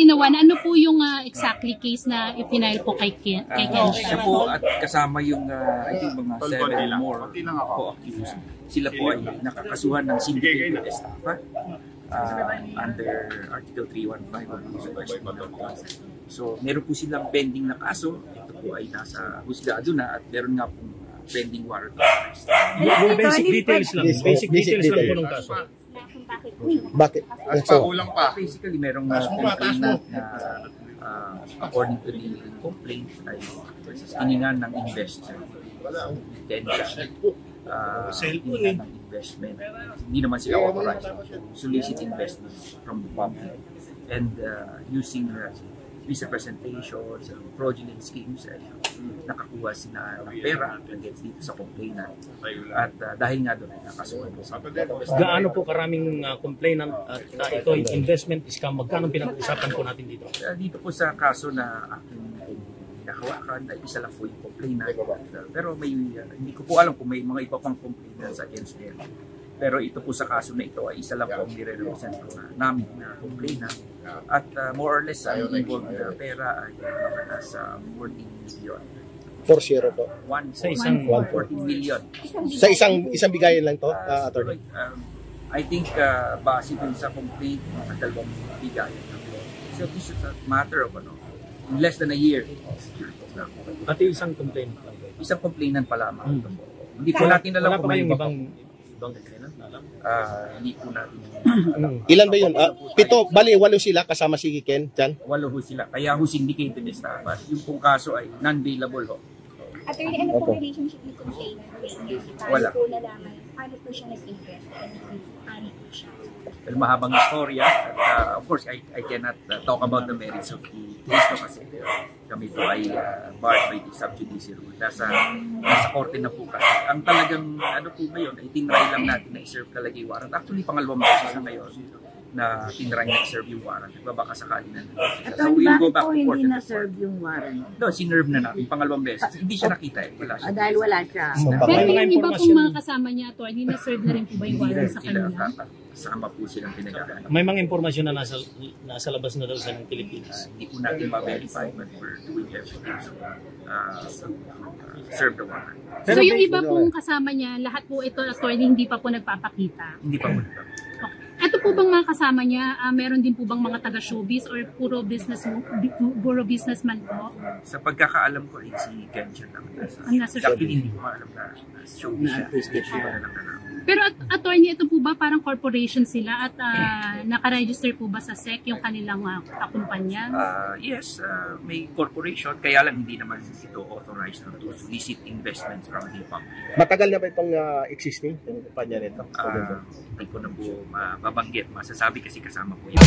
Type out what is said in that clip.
ginawa na ano po yung exactly case na ipinail po kay Kensha? Siya po at kasama yung I think mga 7 more co-accused. Sila po ay nakakasuhan ng syndicated estafa under Article 315 of the Constitution. So meron po silang pending na kaso. Ito po ay nasa husgado na at meron nga pong pending warrant of arrest. Yung basic details lang. Basic details lang po ng kaso. Bakit? Kulang pa. Basically, merong complainant na according to the complaint ay hiningan ng investor. Kensha. Hiningan ng investment. Hindi naman sila authorized to solicit investments from the public. And using misrepresentations and fraudulent schemes ay nakakuha sila ng pera against dito sa complainant. At dahil nga doon ay nakasuhan ko sa gaano po karaming complainant at ito investment scam, magkano pinag-usapan po natin dito? Dito po sa kaso na aking nakahawakan ay isa lang po yung complainant. Pero may hindi ko po alam kung may mga iba pang complainants against them. Pero ito po sa kaso na ito ay isa lang po ang nire-represent ko namin na complainant. At more or less, ang involved na pera ay nasa 14 million. 4-0 po. Sa isang 14 million. Sa isang bigayan lang to, attorney? I think base dun sa complaint, mga dalawang bigayan. So this is a matter of in less than a year. Pati isang complaint. Isang complainant pa lamang. Hindi po natin alam kung may ibang complainant. Hindi po natin. Ilan ba yun? 7, bali 8 sila kasama si Ken dyan? 8 ho sila. Kaya ho syndicated estafa. Yung pong kaso ay non-bailable ho. Attorney, ano pong relationship ni complainant? Wala. Paano po nalaman? Paano po siya nag-invest? Ano po siya? Well, mahabang istorya. At, of course, I cannot talk about the merits of the case no, kasi kami po ay barred by the sub judice rule. Nasa korte na po kasi. Ang talagang po ngayon ay tinry lang natin na i-serve talaga yung warrant. Actually, pangalawang beses na ngayon na tinry na i-serve yung warrant. Baka sakali na. So we'll go back to court. Hindi na-serve yung warrant? No, sinerve na natin. Pangalawang beses. Hindi siya nakita eh. Wala siya. Dahil wala siya. Pero yung iba pong mga kasama niya, attorney, na-serve na rin po ba yung warrant sa kanila? Kasama po silang pinag-aaralan. May mga impormasyon na nasa labas na daw sa ng Pilipinas. Hindi po natin ma-verify but we're doing everything to serve the warrant. So yung iba pong kasama niya, lahat po ito, attorney, hindi pa po nagpapakita? Hindi pa po. Ito po bang mga kasama niya, meron din po bang mga taga-showbiz or puro businessman po? Sa pagkakaalam ko ay si Kensha lang. Actually, hindi ko alam na showbiz siya. Pero attorney, ito po ba parang corporation sila at nakaregister po ba sa SEC yung kanilang kumpanya? Yes, may corporation, kaya lang hindi naman ito authorized to solicit investments from the public. Matagal na ba itong existing yung kumpanya nito? Hindi ko na po mababanggit, masasabi kasi kasama po yun.